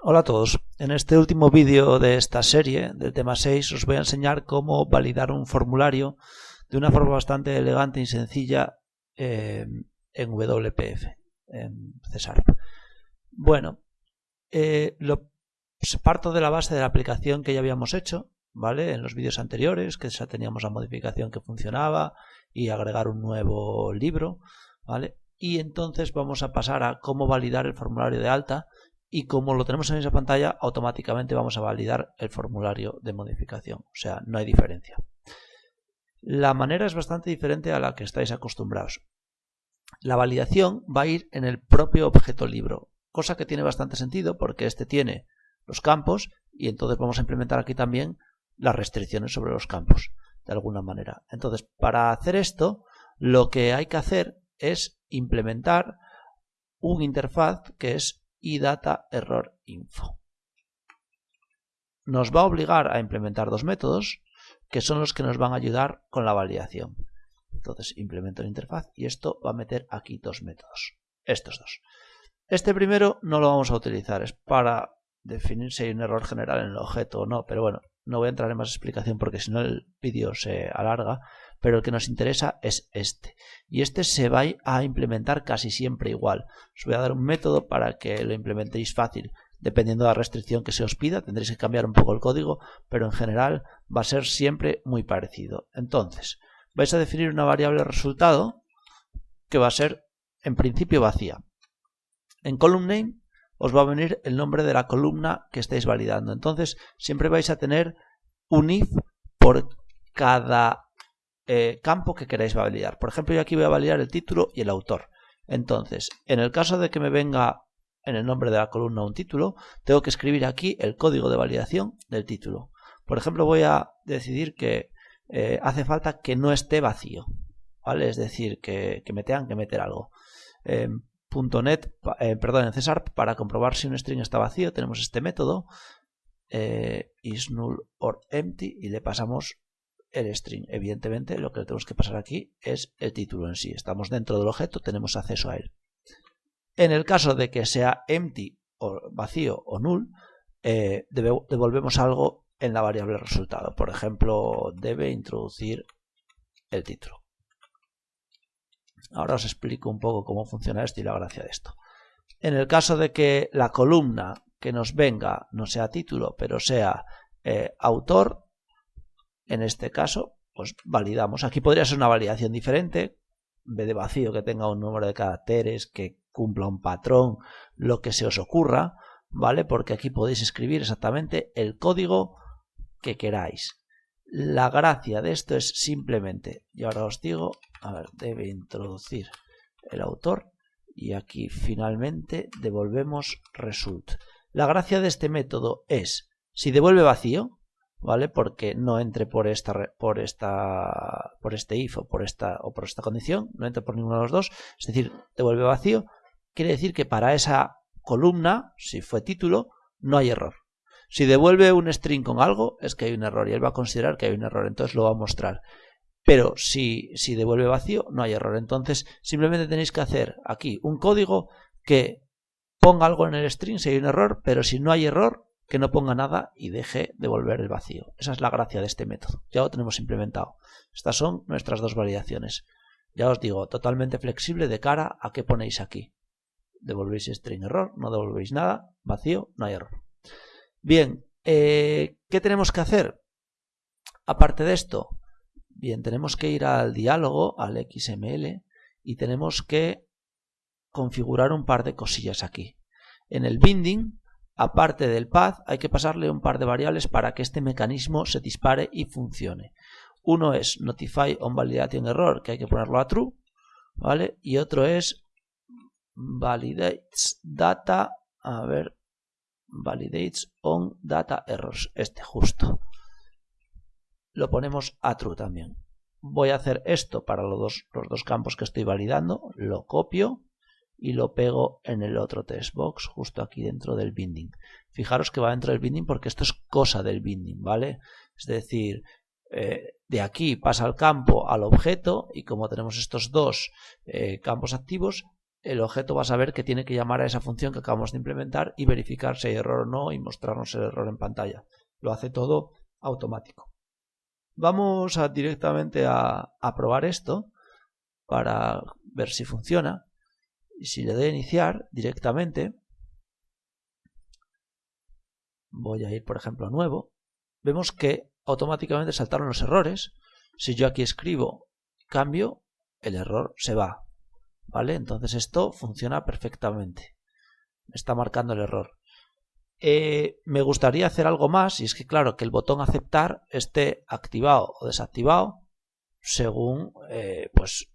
Hola a todos, en este último vídeo de esta serie del tema 6 os voy a enseñar cómo validar un formulario de una forma bastante elegante y sencilla en WPF, en C#. Bueno, parto de la base de la aplicación que ya habíamos hecho, ¿vale? En los vídeos anteriores, que ya teníamos la modificación que funcionaba y agregar un nuevo libro, ¿vale? Y entonces vamos a pasar a cómo validar el formulario de alta. Y como lo tenemos en esa pantalla, automáticamente vamos a validar el formulario de modificación. O sea, no hay diferencia. La manera es bastante diferente a la que estáis acostumbrados. La validación va a ir en el propio objeto libro, cosa que tiene bastante sentido porque este tiene los campos y entonces vamos a implementar aquí también las restricciones sobre los campos, de alguna manera. Entonces, para hacer esto, lo que hay que hacer es implementar un interfaz que es iDataErrorInfo. Nos va a obligar a implementar dos métodos que son los que nos van a ayudar con la validación. Entonces implemento la interfaz y esto va a meter aquí dos métodos, estos dos. Este primero no lo vamos a utilizar, es para definir si hay un error general en el objeto o no, pero bueno, no voy a entrar en más explicación porque si no el vídeo se alarga, pero el que nos interesa es este. Y este se va a implementar casi siempre igual. Os voy a dar un método para que lo implementéis fácil. Dependiendo de la restricción que se os pida, tendréis que cambiar un poco el código, pero en general va a ser siempre muy parecido. Entonces, vais a definir una variable resultado que va a ser en principio vacía. En column_name os va a venir el nombre de la columna que estáis validando. Entonces, siempre vais a tener un if por cada campo que queráis validar. Por ejemplo, yo aquí voy a validar el título y el autor. Entonces, en el caso de que me venga en el nombre de la columna un título, tengo que escribir aquí el código de validación del título. Por ejemplo, voy a decidir que hace falta que no esté vacío, ¿vale? Es decir, que me tengan que meter algo. En C# para comprobar si un string está vacío tenemos este método is null or empty y le pasamos el string. Evidentemente lo que le tenemos que pasar aquí es el título en sí. Estamos dentro del objeto, tenemos acceso a él. En el caso de que sea empty o vacío o null, devolvemos algo en la variable resultado. Por ejemplo, debe introducir el título. Ahora os explico un poco cómo funciona esto y la gracia de esto. En el caso de que la columna que nos venga no sea título, pero sea autor, en este caso, pues validamos. Aquí podría ser una validación diferente, en vez de vacío, que tenga un número de caracteres, que cumpla un patrón, lo que se os ocurra, ¿vale? Porque aquí podéis escribir exactamente el código que queráis. La gracia de esto es simplemente, y ahora os digo, a ver, debe introducir el autor y aquí finalmente devolvemos result. La gracia de este método es, si devuelve vacío, ¿vale? Porque no entre por este if o por esta condición, no entre por ninguno de los dos, es decir, devuelve vacío, quiere decir que para esa columna, si fue título, no hay error. Si devuelve un string con algo, es que hay un error y él va a considerar que hay un error, entonces lo va a mostrar. Pero si devuelve vacío, no hay error. Entonces simplemente tenéis que hacer aquí un código que ponga algo en el string si hay un error, pero si no hay error, que no ponga nada y deje devolver el vacío. Esa es la gracia de este método. Ya lo tenemos implementado. Estas son nuestras dos validaciones. Ya os digo, totalmente flexible de cara a qué ponéis aquí. Devolvéis string error, no devolvéis nada, vacío, no hay error. Bien, ¿qué tenemos que hacer? Aparte de esto, bien, tenemos que ir al diálogo, al XML, y tenemos que configurar un par de cosillas aquí. En el binding, aparte del path, hay que pasarle un par de variables para que este mecanismo se dispare y funcione. Uno es notify on validation error, que hay que ponerlo a true, ¿vale? Y otro es validates data, a ver, validates on data errors, este justo. Lo ponemos a true también. Voy a hacer esto para los dos campos que estoy validando, lo copio y lo pego en el otro textbox justo aquí dentro del binding. Fijaros que va dentro del binding porque esto es cosa del binding, ¿vale? Es decir, de aquí pasa al campo al objeto y como tenemos estos dos campos activos, el objeto va a saber que tiene que llamar a esa función que acabamos de implementar y verificar si hay error o no y mostrarnos el error en pantalla. Lo hace todo automático. Vamos directamente a probar esto para ver si funciona. Y si le doy a iniciar directamente, voy a ir por ejemplo a nuevo, vemos que automáticamente saltaron los errores. Si yo aquí escribo cambio, el error se va, ¿vale? Entonces esto funciona perfectamente, me está marcando el error. Me gustaría hacer algo más, y es que claro, que el botón aceptar esté activado o desactivado según, pues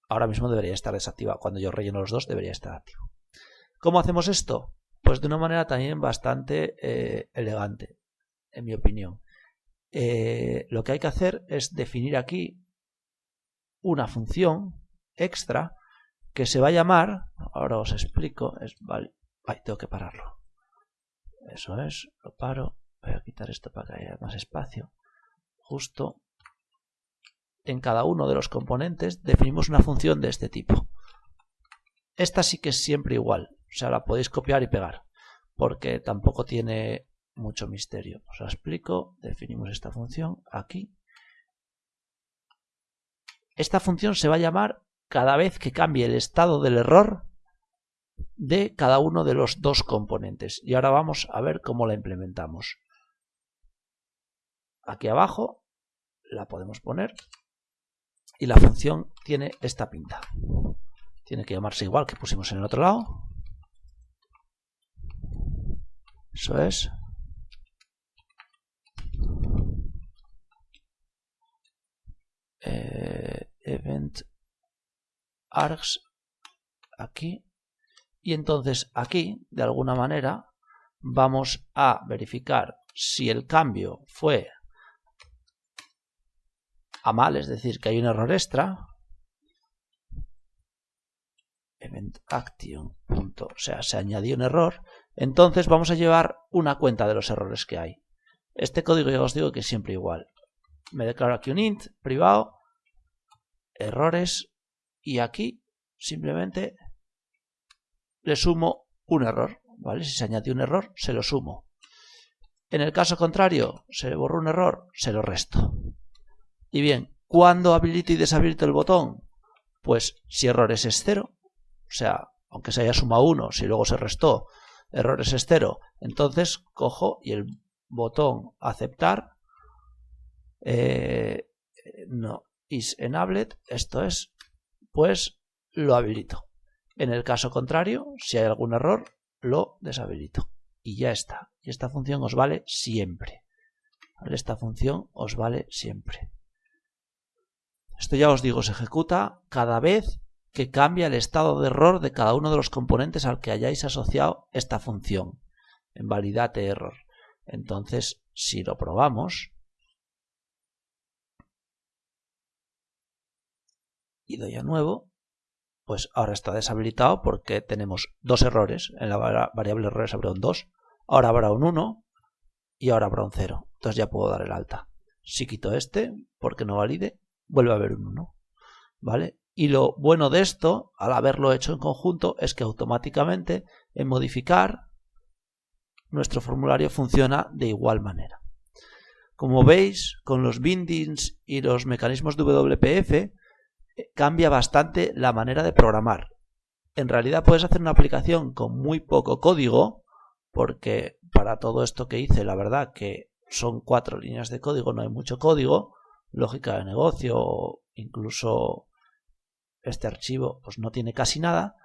ahora mismo debería estar desactivado. Cuando yo relleno los dos debería estar activo. ¿Cómo hacemos esto? Pues de una manera también bastante elegante, en mi opinión. Lo que hay que hacer es definir aquí una función extra que se va a llamar, ahora os explico, vale, tengo que pararlo. Eso es, lo paro, voy a quitar esto para que haya más espacio. Justo en cada uno de los componentes definimos una función de este tipo. Esta sí que es siempre igual, o sea, la podéis copiar y pegar, porque tampoco tiene mucho misterio. Os lo explico, definimos esta función aquí. Esta función se va a llamar cada vez que cambie el estado del error de cada uno de los dos componentes. Y ahora vamos a ver cómo la implementamos. Aquí abajo la podemos poner y la función tiene esta pinta. Tiene que llamarse igual que pusimos en el otro lado. Eso es. Event args aquí. Y entonces aquí, de alguna manera, vamos a verificar si el cambio fue a mal, es decir, que hay un error extra. Event action. O sea, se añadió un error. Entonces vamos a llevar una cuenta de los errores que hay. Este código ya os digo que es siempre igual. Me declaro aquí un int privado, errores, y aquí simplemente le sumo un error, ¿vale? Si se añadió un error, se lo sumo. En el caso contrario, se le borró un error, se lo resto. Y bien, ¿cuándo habilito y deshabilito el botón? Pues si errores es 0, o sea, aunque se haya sumado 1, si luego se restó, errores es 0, entonces cojo y el botón aceptar no is enabled, esto es, pues lo habilito. En el caso contrario, si hay algún error, lo deshabilito. Y ya está. Y esta función os vale siempre. ¿Vale? Esta función os vale siempre. Esto ya os digo, se ejecuta cada vez que cambia el estado de error de cada uno de los componentes al que hayáis asociado esta función. En validate error. Entonces, si lo probamos y doy a nuevo, pues ahora está deshabilitado porque tenemos dos errores. En la variable errores habrá un 2, ahora habrá un 1 y ahora habrá un 0. Entonces ya puedo dar el alta. Si quito este, porque no valide, vuelve a haber un 1. ¿Vale? Y lo bueno de esto, al haberlo hecho en conjunto, es que automáticamente en modificar nuestro formulario funciona de igual manera. Como veis, con los bindings y los mecanismos de WPF cambia bastante la manera de programar. En realidad puedes hacer una aplicación con muy poco código, porque para todo esto que hice, la verdad que son 4 líneas de código, no hay mucho código, lógica de negocio, incluso este archivo pues no tiene casi nada,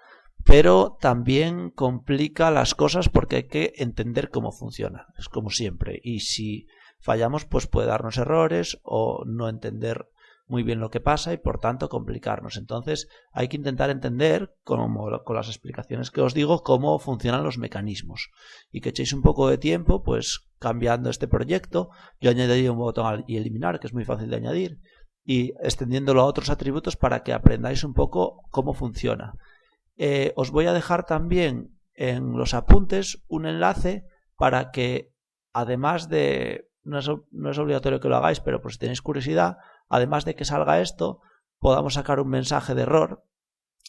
pero también complica las cosas porque hay que entender cómo funciona, es como siempre, y si fallamos pues puede darnos errores o no entender muy bien lo que pasa y por tanto complicarnos. Entonces hay que intentar entender, como con las explicaciones que os digo, cómo funcionan los mecanismos y que echéis un poco de tiempo pues cambiando este proyecto. Yo añadí un botón y eliminar, que es muy fácil de añadir, y extendiéndolo a otros atributos para que aprendáis un poco cómo funciona. Os voy a dejar también en los apuntes un enlace para que, además de, no es obligatorio que lo hagáis, pero por si tenéis curiosidad, además de que salga esto, podamos sacar un mensaje de error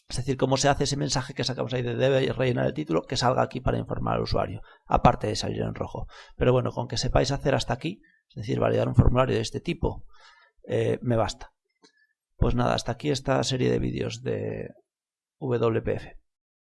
Es decir, cómo se hace ese mensaje que sacamos ahí de debe rellenar el título, que salga aquí para informar al usuario, aparte de salir en rojo. Pero bueno, con que sepáis hacer hasta aquí, es decir, validar un formulario de este tipo, me basta. Pues nada, hasta aquí esta serie de vídeos de WPF.